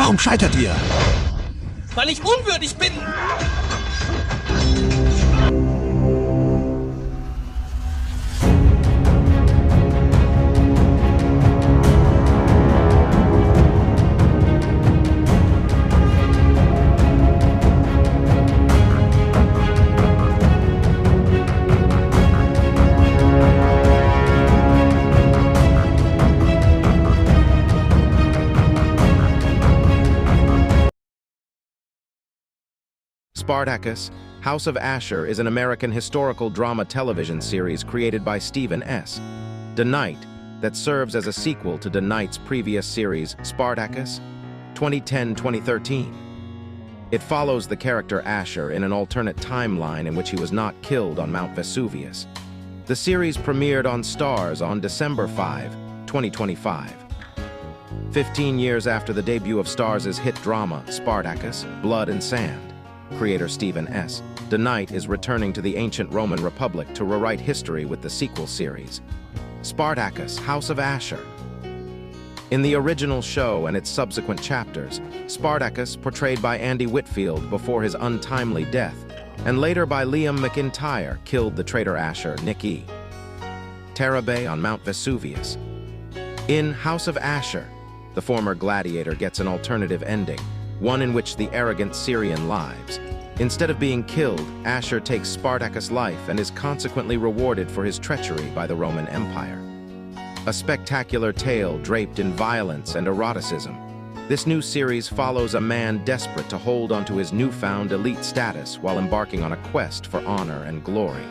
Warum scheitert ihr? Weil ich unwürdig bin! Spartacus, House of Ashur is an American historical drama television series created by Stephen S. DeKnight that serves as a sequel to DeKnight's previous series, Spartacus, 2010-2013. It follows the character Ashur in an alternate timeline in which he was not killed on Mount Vesuvius. The series premiered on Starz on December 5, 2025. 15 years after the debut of Starz' hit drama, Spartacus, Blood and Sand, creator Stephen S. DeKnight is returning to the ancient Roman Republic to rewrite history with the sequel series, Spartacus, House of Ashur. In the original show and its subsequent chapters, Spartacus, portrayed by Andy Whitfield before his untimely death, and later by Liam McIntyre, killed the traitor Ashur, Nicky. Tarabay on Mount Vesuvius. In House of Ashur, the former gladiator gets an alternative ending, one in which the arrogant Syrian lives. Instead of being killed, Ashur takes Spartacus' life and is consequently rewarded for his treachery by the Roman Empire. A spectacular tale draped in violence and eroticism, this new series follows a man desperate to hold onto his newfound elite status while embarking on a quest for honor and glory.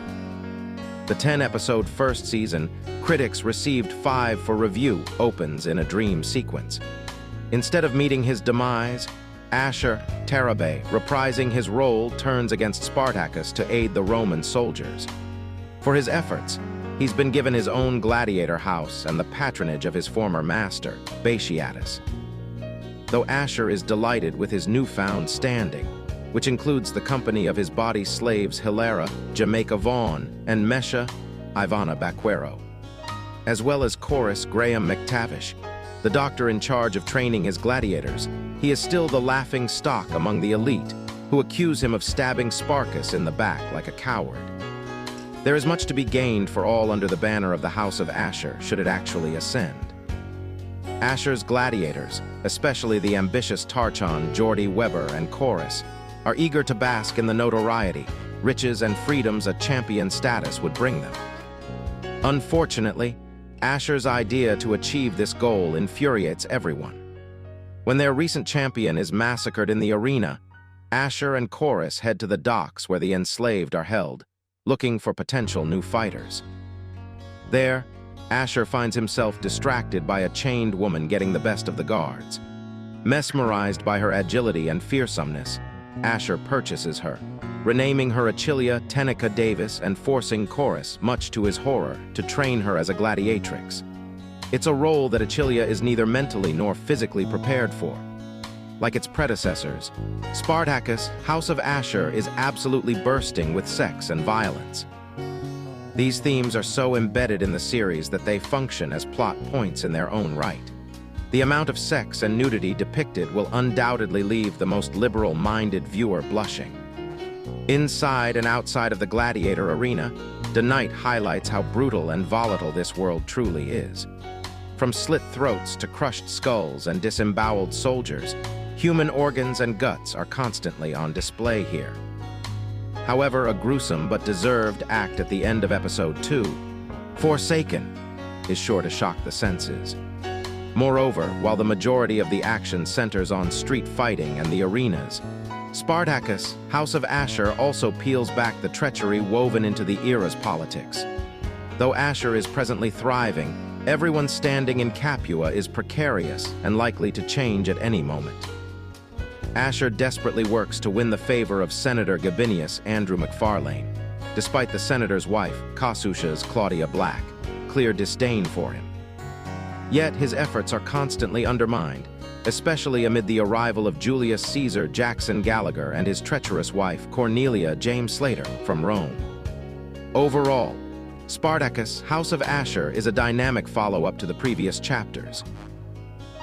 The 10-episode first season, critics received 5 for review, opens in a dream sequence. Instead of meeting his demise, Ashur, Tarabay, reprising his role, turns against Spartacus to aid the Roman soldiers. For his efforts, he's been given his own gladiator house and the patronage of his former master, Batiatus. Though Ashur is delighted with his newfound standing, which includes the company of his body slaves Hilera, Jamaica Vaughn, and Mesha, Ivana Baquero, as well as chorus Graham McTavish, the doctor in charge of training his gladiators, he is still the laughing stock among the elite, who accuse him of stabbing Spartacus in the back like a coward. There is much to be gained for all under the banner of the House of Ashur, should it actually ascend. Ashur's gladiators, especially the ambitious Tarchon, Jordy Weber, and Chorus, are eager to bask in the notoriety, riches, and freedoms a champion status would bring them. Unfortunately, Ashur's idea to achieve this goal infuriates everyone. When their recent champion is massacred in the arena, Ashur and Chorus head to the docks where the enslaved are held, looking for potential new fighters. There, Ashur finds himself distracted by a chained woman getting the best of the guards. Mesmerized by her agility and fearsomeness, Ashur purchases her, renaming her Achilia Tenica Davis and forcing Chorus, much to his horror, to train her as a gladiatrix. It's a role that Achilia is neither mentally nor physically prepared for. Like its predecessors, Spartacus, House of Ashur is absolutely bursting with sex and violence. These themes are so embedded in the series that they function as plot points in their own right. The amount of sex and nudity depicted will undoubtedly leave the most liberal-minded viewer blushing. Inside and outside of the gladiator arena, DeKnight highlights how brutal and volatile this world truly is. From slit throats to crushed skulls and disemboweled soldiers, human organs and guts are constantly on display here. However, a gruesome but deserved act at the end of episode 2, Forsaken, is sure to shock the senses. Moreover, while the majority of the action centers on street fighting and the arenas, Spartacus, House of Ashur also peels back the treachery woven into the era's politics. Though Ashur is presently thriving, everyone standing in Capua is precarious and likely to change at any moment. Ashur desperately works to win the favor of Senator Gabinius Andrew McFarlane, despite the senator's wife, Kossuth's Claudia Black, clear disdain for him. Yet his efforts are constantly undermined, especially amid the arrival of Julius Caesar Jackson Gallagher and his treacherous wife, Cornelia James Slater, from Rome. Overall, Spartacus, House of Ashur is a dynamic follow-up to the previous chapters.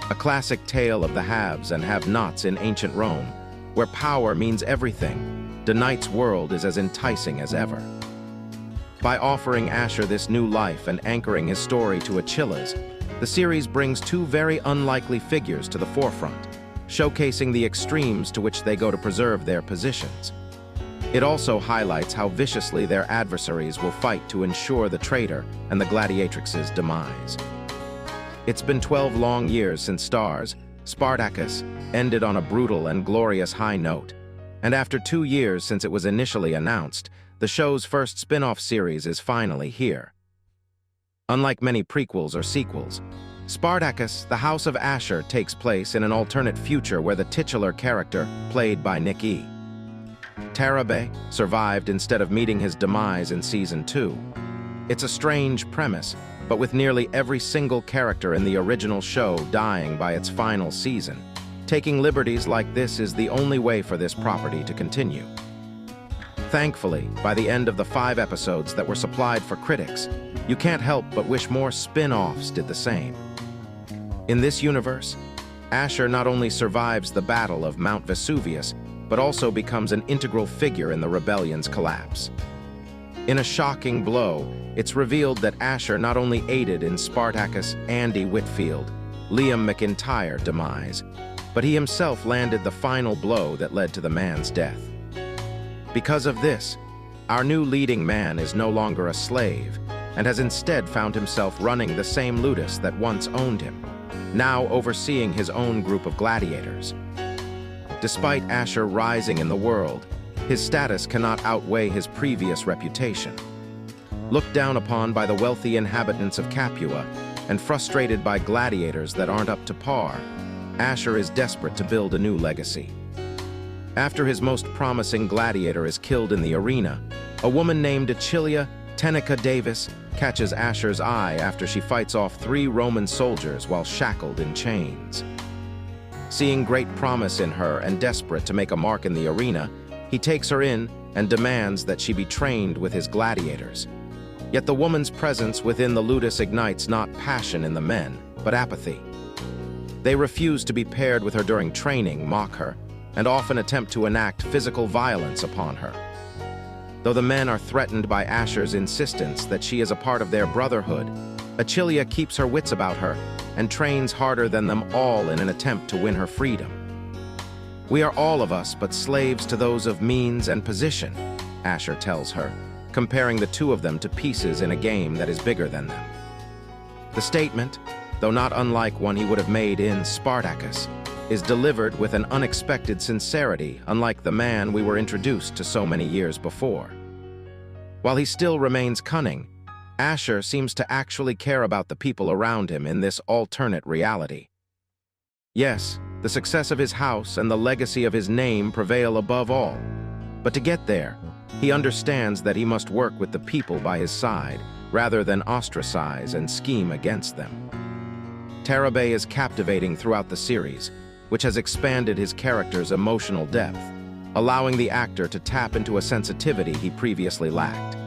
a classic tale of the haves and have-nots in ancient Rome, where power means everything. DeKnight's world is as enticing as ever. By offering Ashur this new life and anchoring his story to Achilla's, the series brings two very unlikely figures to the forefront, showcasing the extremes to which they go to preserve their positions. It also highlights how viciously their adversaries will fight to ensure the traitor and the gladiatrix's demise. It's been 12 long years since Starz, Spartacus, ended on a brutal and glorious high note. And after 2 years since it was initially announced, the show's first spin-off series is finally here. Unlike many prequels or sequels, Spartacus, the House of Ashur, takes place in an alternate future where the titular character, played by Nick Tarabay, survived instead of meeting his demise in Season 2. It's a strange premise, but with nearly every single character in the original show dying by its final season, taking liberties like this is the only way for this property to continue. Thankfully, by the end of the 5 episodes that were supplied for critics, you can't help but wish more spin-offs did the same. In this universe, Ashur not only survives the battle of Mount Vesuvius, but also becomes an integral figure in the rebellion's collapse. In a shocking blow, it's revealed that Ashur not only aided in Spartacus, Andy Whitfield, Liam McIntyre demise, but he himself landed the final blow that led to the man's death. Because of this, our new leading man is no longer a slave and has instead found himself running the same ludus that once owned him, now overseeing his own group of gladiators. Despite Ashur rising in the world, his status cannot outweigh his previous reputation. Looked down upon by the wealthy inhabitants of Capua and frustrated by gladiators that aren't up to par, Ashur is desperate to build a new legacy. After his most promising gladiator is killed in the arena, a woman named Achilla Tenica Davis catches Ashur's eye after she fights off 3 Roman soldiers while shackled in chains. Seeing great promise in her and desperate to make a mark in the arena, he takes her in and demands that she be trained with his gladiators. Yet the woman's presence within the ludus ignites not passion in the men, but apathy. They refuse to be paired with her during training, mock her, and often attempt to enact physical violence upon her. Though the men are threatened by Ashur's insistence that she is a part of their brotherhood, Achilla keeps her wits about her and trains harder than them all in an attempt to win her freedom. "We are all of us but slaves to those of means and position," Ashur tells her, comparing the two of them to pieces in a game that is bigger than them. The statement, though not unlike one he would have made in Spartacus, is delivered with an unexpected sincerity unlike the man we were introduced to so many years before. While he still remains cunning, Ashur seems to actually care about the people around him in this alternate reality. Yes, the success of his house and the legacy of his name prevail above all. But to get there, he understands that he must work with the people by his side, rather than ostracize and scheme against them. Tarabay is captivating throughout the series, which has expanded his character's emotional depth, allowing the actor to tap into a sensitivity he previously lacked.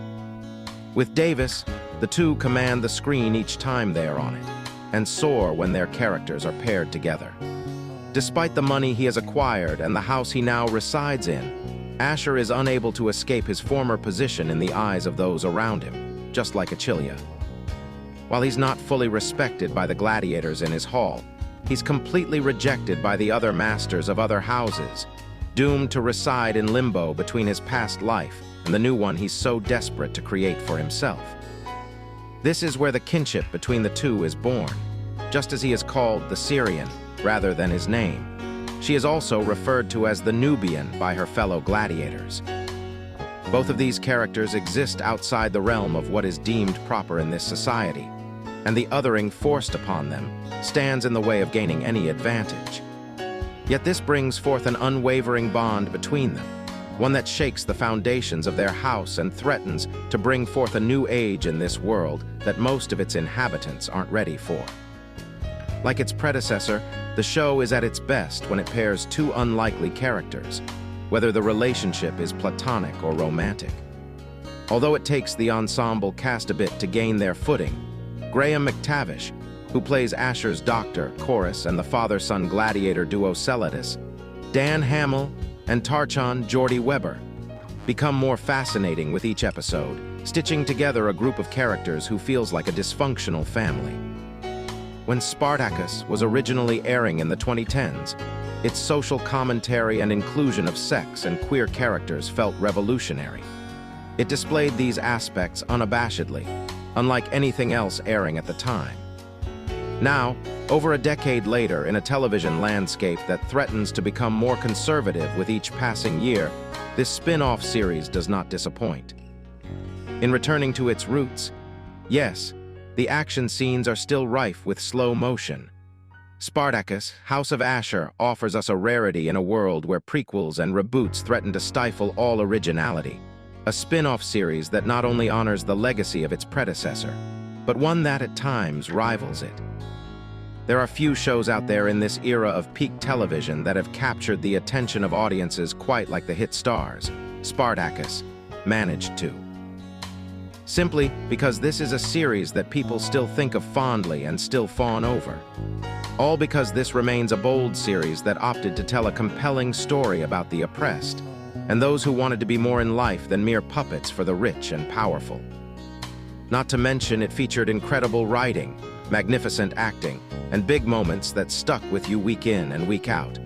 With Davis, the two command the screen each time they are on it, and soar when their characters are paired together. Despite the money he has acquired and the house he now resides in, Ashur is unable to escape his former position in the eyes of those around him, just like Achilla. While he's not fully respected by the gladiators in his hall, he's completely rejected by the other masters of other houses, doomed to reside in limbo between his past life and the new one he's so desperate to create for himself. This is where the kinship between the two is born. Just as he is called the Syrian rather than his name, she is also referred to as the Nubian by her fellow gladiators. Both of these characters exist outside the realm of what is deemed proper in this society, and the othering forced upon them stands in the way of gaining any advantage. Yet this brings forth an unwavering bond between them, one that shakes the foundations of their house and threatens to bring forth a new age in this world that most of its inhabitants aren't ready for. Like its predecessor, the show is at its best when it pairs two unlikely characters, whether the relationship is platonic or romantic. Although it takes the ensemble cast a bit to gain their footing, McTavi, who plays Ashur's doctor, Chorus, and the father-son gladiator duo Celadus, Dan Hamill, and Tarchon Jordy Weber, become more fascinating with each episode, stitching together a group of characters who feels like a dysfunctional family. When Spartacus was originally airing in the 2010s, its social commentary and inclusion of sex and queer characters felt revolutionary. It displayed these aspects unabashedly, unlike anything else airing at the time. Now, over a decade later, in a television landscape that threatens to become more conservative with each passing year, this spin-off series does not disappoint. In returning to its roots, yes, the action scenes are still rife with slow motion. Spartacus, House of Ashur offers us a rarity in a world where prequels and reboots threaten to stifle all originality. A spin-off series that not only honors the legacy of its predecessor, but one that at times rivals it. There are few shows out there in this era of peak television that have captured the attention of audiences quite like the hit Starz, Spartacus, managed to. Simply because this is a series that people still think of fondly and still fawn over. All because this remains a bold series that opted to tell a compelling story about the oppressed, and those who wanted to be more in life than mere puppets for the rich and powerful. Not to mention it featured incredible writing, magnificent acting, and big moments that stuck with you week in and week out.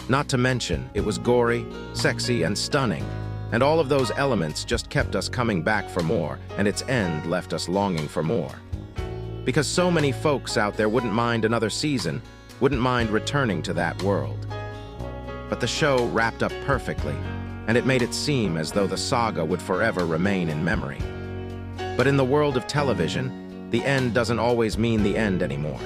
Not to mention it was gory, sexy, and stunning, and all of those elements just kept us coming back for more, and its end left us longing for more. Because so many folks out there wouldn't mind another season, wouldn't mind returning to that world. But the show wrapped up perfectly, and it made it seem as though the saga would forever remain in memory. But in the world of television, the end doesn't always mean the end anymore.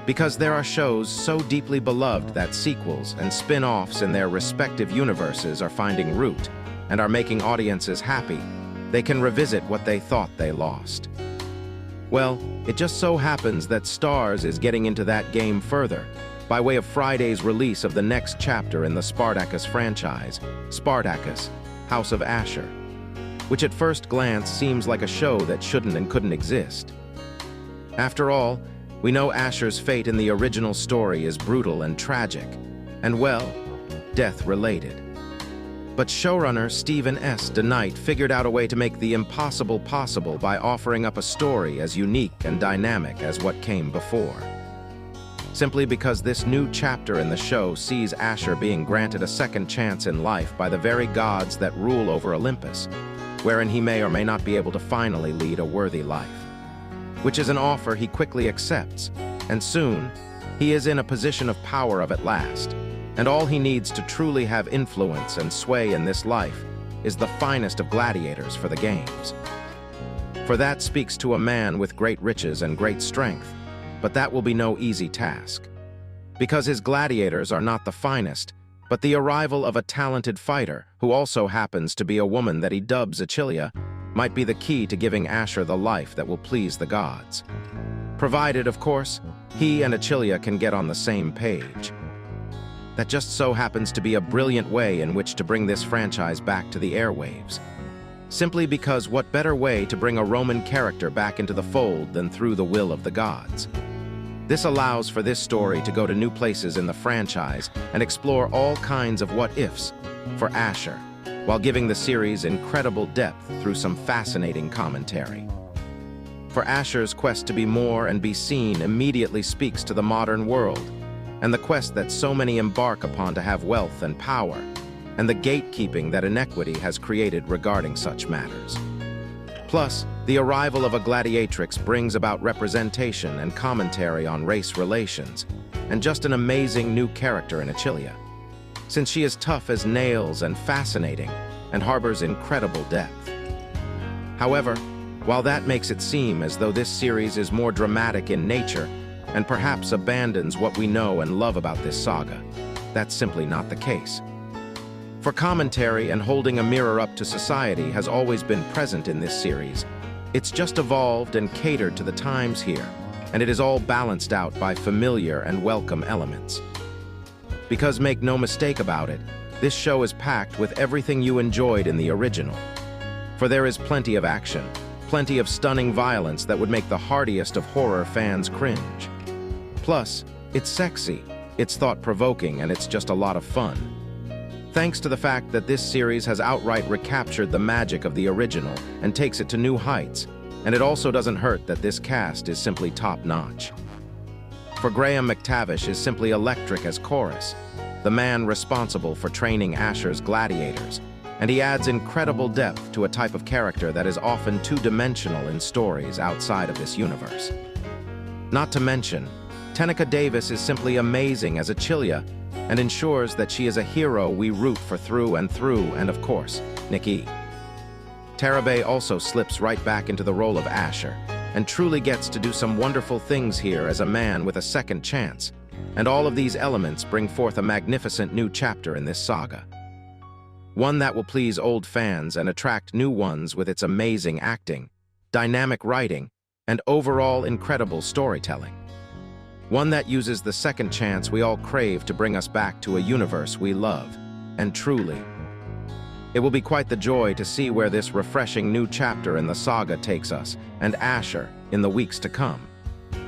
Because there are shows so deeply beloved that sequels and spin-offs in their respective universes are finding root and are making audiences happy, they can revisit what they thought they lost. Well, it just so happens that Starz is getting into that game further, by way of Friday's release of the next chapter in the Spartacus franchise, Spartacus, House of Ashur, which at first glance seems like a show that shouldn't and couldn't exist. After all, we know Ashur's fate in the original story is brutal and tragic, and well, death-related. But showrunner Stephen S. DeKnight figured out a way to make the impossible possible by offering up a story as unique and dynamic as what came before. Simply because this new chapter in the show sees Ashur being granted a second chance in life by the very gods that rule over Olympus, wherein he may or may not be able to finally lead a worthy life. Which is an offer he quickly accepts, and soon, he is in a position of power at last, and all he needs to truly have influence and sway in this life is the finest of gladiators for the games. For that speaks to a man with great riches and great strength, but that will be no easy task. Because his gladiators are not the finest, but the arrival of a talented fighter, who also happens to be a woman that he dubs Achillia, might be the key to giving Ashur the life that will please the gods. Provided, of course, he and Achillia can get on the same page. That just so happens to be a brilliant way in which to bring this franchise back to the airwaves. Simply because what better way to bring a Roman character back into the fold than through the will of the gods? This allows for this story to go to new places in the franchise and explore all kinds of what-ifs for Ashur, while giving the series incredible depth through some fascinating commentary. For Ashur's quest to be more and be seen immediately speaks to the modern world, and the quest that so many embark upon to have wealth and power, and the gatekeeping that inequity has created regarding such matters. Plus, the arrival of a gladiatrix brings about representation and commentary on race relations, and just an amazing new character in Achillia, since she is tough as nails and fascinating, and harbors incredible depth. However, while that makes it seem as though this series is more dramatic in nature, and perhaps abandons what we know and love about this saga, that's simply not the case. For commentary and holding a mirror up to society has always been present in this series. It's just evolved and catered to the times here, and it is all balanced out by familiar and welcome elements. Because make no mistake about it, this show is packed with everything you enjoyed in the original. For there is plenty of action, plenty of stunning violence that would make the hardiest of horror fans cringe. Plus, it's sexy, it's thought-provoking, and it's just a lot of fun. Thanks to the fact that this series has outright recaptured the magic of the original and takes it to new heights, and it also doesn't hurt that this cast is simply top-notch. For Graham McTavish is simply electric as Chorus, the man responsible for training Ashur's gladiators, and he adds incredible depth to a type of character that is often two-dimensional in stories outside of this universe. Not to mention, Tenica Davis is simply amazing as Achilia and ensures that she is a hero we root for through, and of course, Nikki. Tarabay also slips right back into the role of Ashur, and truly gets to do some wonderful things here as a man with a second chance, and all of these elements bring forth a magnificent new chapter in this saga. One that will please old fans and attract new ones with its amazing acting, dynamic writing, and overall incredible storytelling. One that uses the second chance we all crave to bring us back to a universe we love, and truly. It will be quite the joy to see where this refreshing new chapter in the saga takes us, and Ashur, in the weeks to come.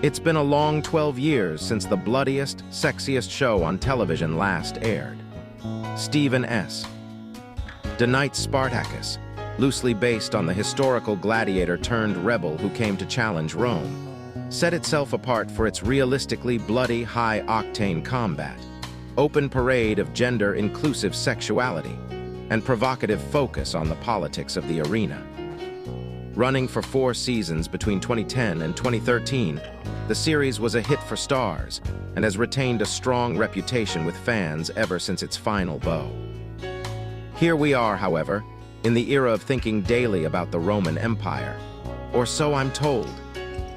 It's been a long 12 years since the bloodiest, sexiest show on television last aired. Stephen S. DeKnight's Spartacus, loosely based on the historical gladiator turned rebel who came to challenge Rome, set itself apart for its realistically bloody, high-octane combat, open parade of gender-inclusive sexuality, and provocative focus on the politics of the arena. Running for 4 seasons between 2010 and 2013, the series was a hit for Starz and has retained a strong reputation with fans ever since its final bow. Here we are, however, in the era of thinking daily about the Roman Empire. Or so I'm told.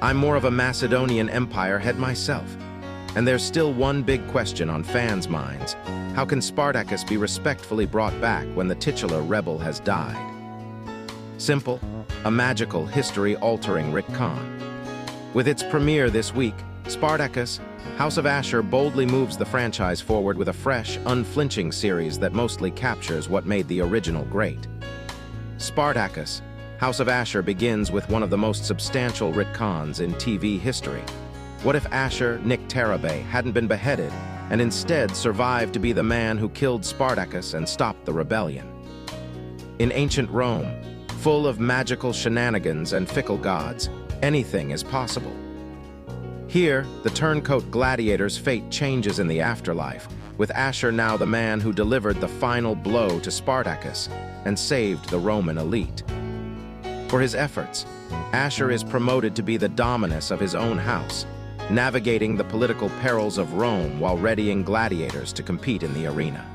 I'm more of a Macedonian Empire head myself. And there's still one big question on fans' minds. How can Spartacus be respectfully brought back when the titular rebel has died? Simple, a magical, history-altering retcon. With its premiere this week, Spartacus, House of Ashur boldly moves the franchise forward with a fresh, unflinching series that mostly captures what made the original great. Spartacus, House of Ashur begins with one of the most substantial retcons in TV history. What if Ashur, Nick Tarabay, hadn't been beheaded and instead survived to be the man who killed Spartacus and stopped the rebellion? In ancient Rome, full of magical shenanigans and fickle gods, anything is possible. Here, the turncoat gladiator's fate changes in the afterlife, with Ashur now the man who delivered the final blow to Spartacus and saved the Roman elite. For his efforts, Ashur is promoted to be the dominus of his own house, navigating the political perils of Rome while readying gladiators to compete in the arena.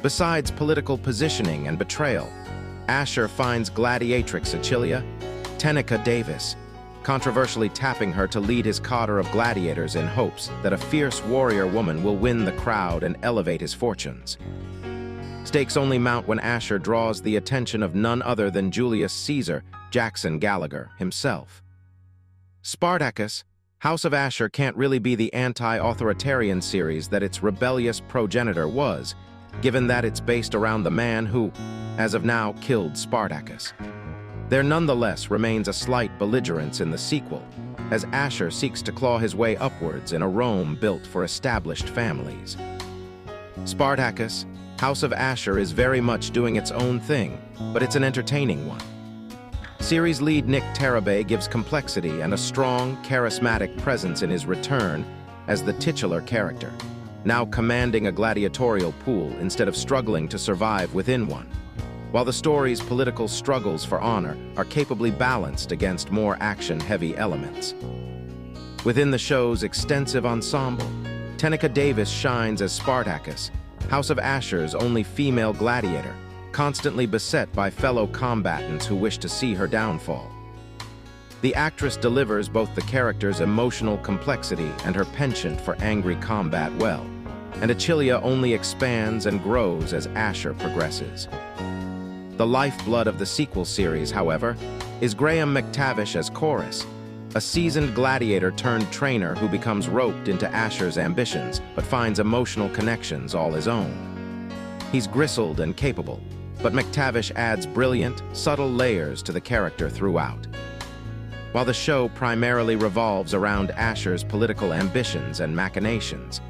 Besides political positioning and betrayal, Ashur finds gladiatrix Achilia, Tenica Davis, controversially tapping her to lead his cadre of gladiators in hopes that a fierce warrior woman will win the crowd and elevate his fortunes. Stakes only mount when Ashur draws the attention of none other than Julius Caesar, Jackson Gallagher, himself. Spartacus, House of Ashur can't really be the anti-authoritarian series that its rebellious progenitor was, given that it's based around the man who, as of now, killed Spartacus. There nonetheless remains a slight belligerence in the sequel, as Ashur seeks to claw his way upwards in a Rome built for established families. Spartacus, House of Ashur is very much doing its own thing, but it's an entertaining one. Series lead Nick Tarabay gives complexity and a strong, charismatic presence in his return as the titular character, now commanding a gladiatorial pool instead of struggling to survive within one, while the story's political struggles for honor are capably balanced against more action-heavy elements. Within the show's extensive ensemble, Tenica Davis shines as Spartacus, House of Ashur's only female gladiator, constantly beset by fellow combatants who wish to see her downfall. The actress delivers both the character's emotional complexity and her penchant for angry combat well, and Achilia only expands and grows as Ashur progresses. The lifeblood of the sequel series, however, is Graham McTavish as Chorus, a seasoned gladiator turned trainer who becomes roped into Ashur's ambitions but finds emotional connections all his own. He's grizzled and capable, but McTavish adds brilliant, subtle layers to the character throughout. While the show primarily revolves around Ashur's political ambitions and machinations,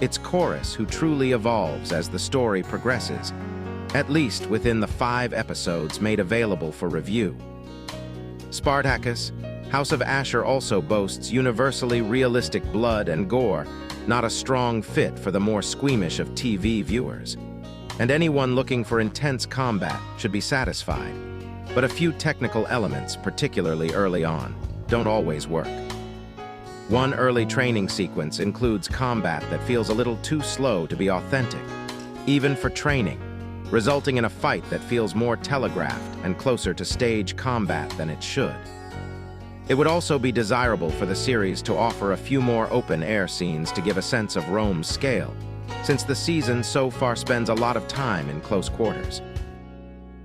it's Chorus who truly evolves as the story progresses, at least within the 5 episodes made available for review. Spartacus, House of Ashur also boasts universally realistic blood and gore, not a strong fit for the more squeamish of TV viewers. And anyone looking for intense combat should be satisfied. But a few technical elements, particularly early on, don't always work. One early training sequence includes combat that feels a little too slow to be authentic, even for training, resulting in a fight that feels more telegraphed and closer to stage combat than it should. It would also be desirable for the series to offer a few more open-air scenes to give a sense of Rome's scale, since the season so far spends a lot of time in close quarters.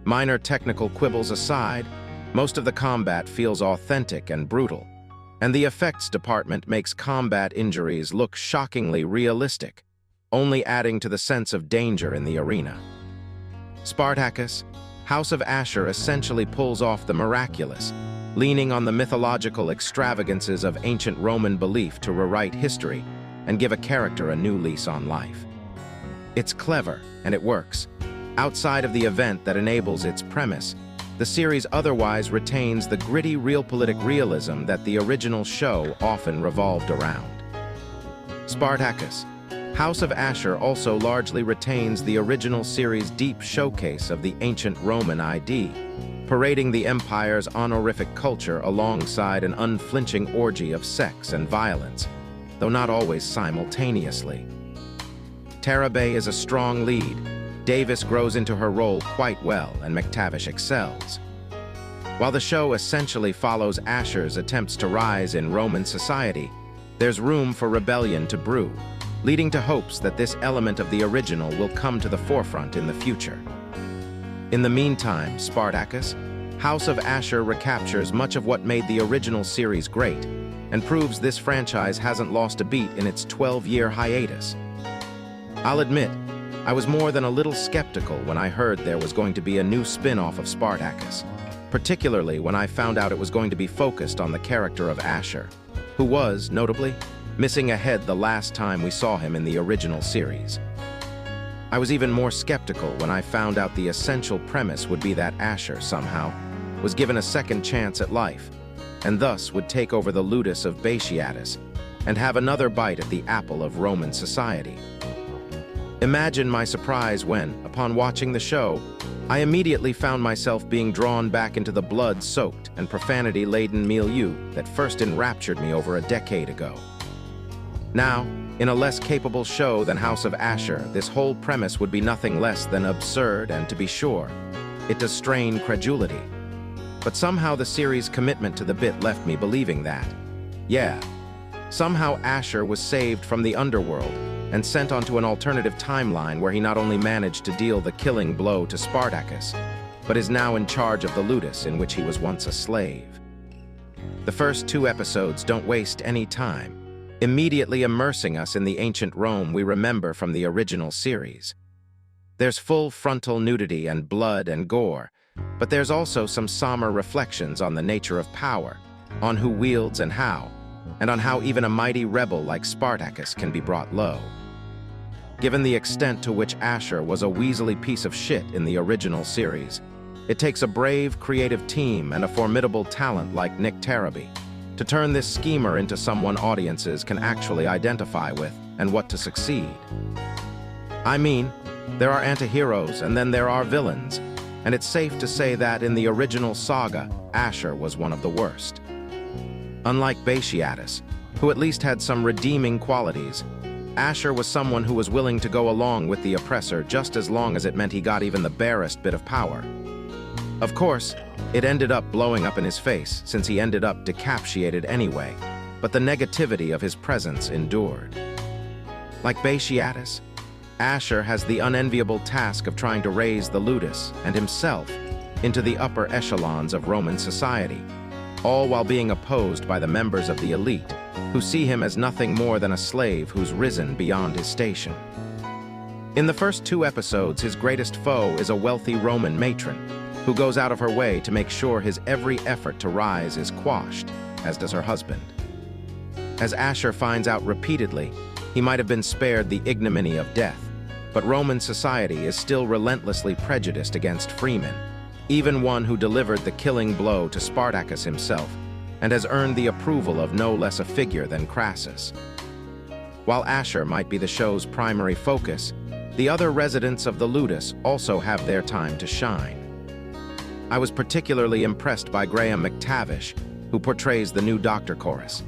Minor technical quibbles aside, most of the combat feels authentic and brutal, and the effects department makes combat injuries look shockingly realistic, only adding to the sense of danger in the arena. Spartacus, House of Ashur essentially pulls off the miraculous, leaning on the mythological extravagances of ancient Roman belief to rewrite history and give a character a new lease on life. It's clever, and it works. Outside of the event that enables its premise, the series otherwise retains the gritty realpolitik realism that the original show often revolved around. Spartacus, House of Ashur also largely retains the original series' deep showcase of the ancient Roman idea, parading the empire's honorific culture alongside an unflinching orgy of sex and violence, though not always simultaneously. Tarabay is a strong lead. Davis grows into her role quite well, and McTavish excels. While the show essentially follows Ashur's attempts to rise in Roman society, there's room for rebellion to brew, leading to hopes that this element of the original will come to the forefront in the future. In the meantime, Spartacus, House of Ashur recaptures much of what made the original series great, and proves this franchise hasn't lost a beat in its 12-year hiatus. I'll admit, I was more than a little skeptical when I heard there was going to be a new spin-off of Spartacus, particularly when I found out it was going to be focused on the character of Ashur, who was, notably, missing a head the last time we saw him in the original series. I was even more skeptical when I found out the essential premise would be that Ashur, somehow, was given a second chance at life, and thus would take over the ludus of Batiatus and have another bite at the apple of Roman society. Imagine my surprise when, upon watching the show, I immediately found myself being drawn back into the blood-soaked and profanity-laden milieu that first enraptured me over a decade ago. Now, in a less capable show than House of Ashur, this whole premise would be nothing less than absurd, and to be sure, it does strain credulity. But somehow the series' commitment to the bit left me believing that, yeah, somehow Ashur was saved from the underworld and sent onto an alternative timeline where he not only managed to deal the killing blow to Spartacus, but is now in charge of the ludus in which he was once a slave. The first 2 episodes don't waste any time, immediately immersing us in the ancient Rome we remember from the original series. There's full frontal nudity and blood and gore, but there's also some somber reflections on the nature of power, on who wields and how even a mighty rebel like Spartacus can be brought low. Given the extent to which Ashur was a weaselly piece of shit in the original series, it takes a brave, creative team and a formidable talent like Tarabay to turn this schemer into someone audiences can actually identify with and what to succeed. I mean, there are anti-heroes and then there are villains, and it's safe to say that in the original saga, Ashur was one of the worst. Unlike Batiatus, who at least had some redeeming qualities, Ashur was someone who was willing to go along with the oppressor just as long as it meant he got even the barest bit of power. Of course, it ended up blowing up in his face since he ended up decapitated anyway, but the negativity of his presence endured. Like Batiatus, Ashur has the unenviable task of trying to raise the ludus and himself into the upper echelons of Roman society, all while being opposed by the members of the elite, who see him as nothing more than a slave who's risen beyond his station. In the first 2 episodes, his greatest foe is a wealthy Roman matron, who goes out of her way to make sure his every effort to rise is quashed, as does her husband. As Ashur finds out repeatedly, he might have been spared the ignominy of death, but Roman society is still relentlessly prejudiced against freemen, even one who delivered the killing blow to Spartacus himself, and has earned the approval of no less a figure than Crassus. While Ashur might be the show's primary focus, the other residents of the Ludus also have their time to shine. I was particularly impressed by Graham McTavish, who portrays the new Dr. Chorus.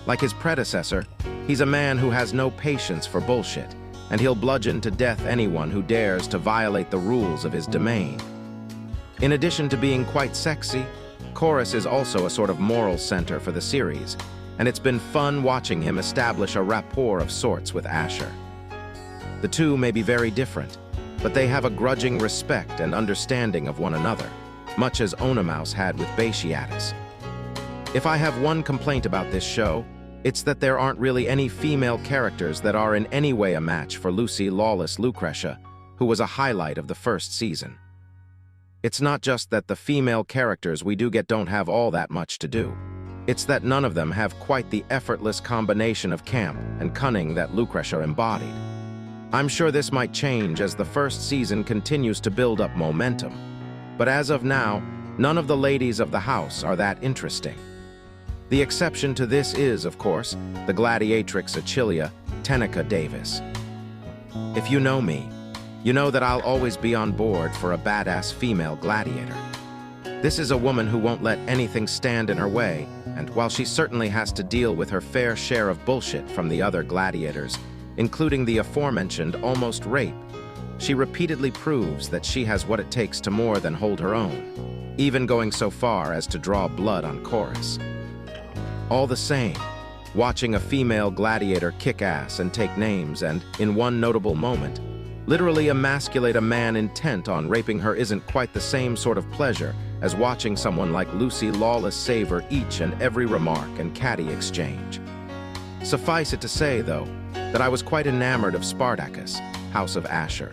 Like his predecessor, he's a man who has no patience for bullshit, and he'll bludgeon to death anyone who dares to violate the rules of his domain. In addition to being quite sexy, Chorus is also a sort of moral center for the series, and it's been fun watching him establish a rapport of sorts with Ashur. The two may be very different, but they have a grudging respect and understanding of one another, much as Onomaus had with Batiatus. If I have one complaint about this show, it's that there aren't really any female characters that are in any way a match for Lucy Lawless Lucretia, who was a highlight of the first season. It's not just that the female characters we do get don't have all that much to do. It's that none of them have quite the effortless combination of camp and cunning that Lucretia embodied. I'm sure this might change as the first season continues to build up momentum, but as of now, none of the ladies of the house are that interesting. The exception to this is, of course, the gladiatrix Achilia, Tenica Davis. If you know me, you know that I'll always be on board for a badass female gladiator. This is a woman who won't let anything stand in her way, and while she certainly has to deal with her fair share of bullshit from the other gladiators, including the aforementioned almost rape, she repeatedly proves that she has what it takes to more than hold her own, even going so far as to draw blood on Chorus. All the same, watching a female gladiator kick ass and take names and, in one notable moment, literally emasculate a man intent on raping her isn't quite the same sort of pleasure as watching someone like Lucy Lawless savor each and every remark and catty exchange. Suffice it to say, though, that I was quite enamored of Spartacus, House of Ashur.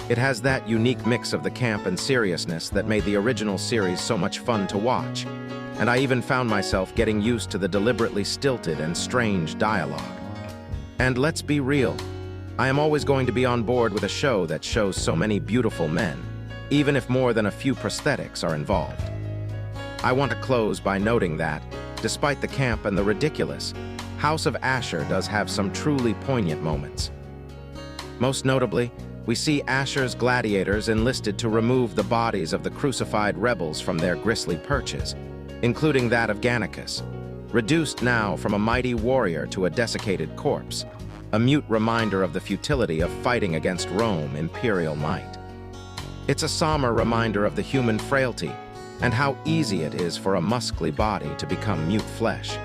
It has that unique mix of the camp and seriousness that made the original series so much fun to watch, and I even found myself getting used to the deliberately stilted and strange dialogue. And let's be real, I am always going to be on board with a show that shows so many beautiful men, even if more than a few prosthetics are involved. I want to close by noting that, despite the camp and the ridiculous, House of Ashur does have some truly poignant moments. Most notably, we see Ashur's gladiators enlisted to remove the bodies of the crucified rebels from their grisly perches, including that of Gannicus, reduced now from a mighty warrior to a desiccated corpse, a mute reminder of the futility of fighting against Rome imperial might. It's a somber reminder of the human frailty and how easy it is for a muscly body to become mute flesh.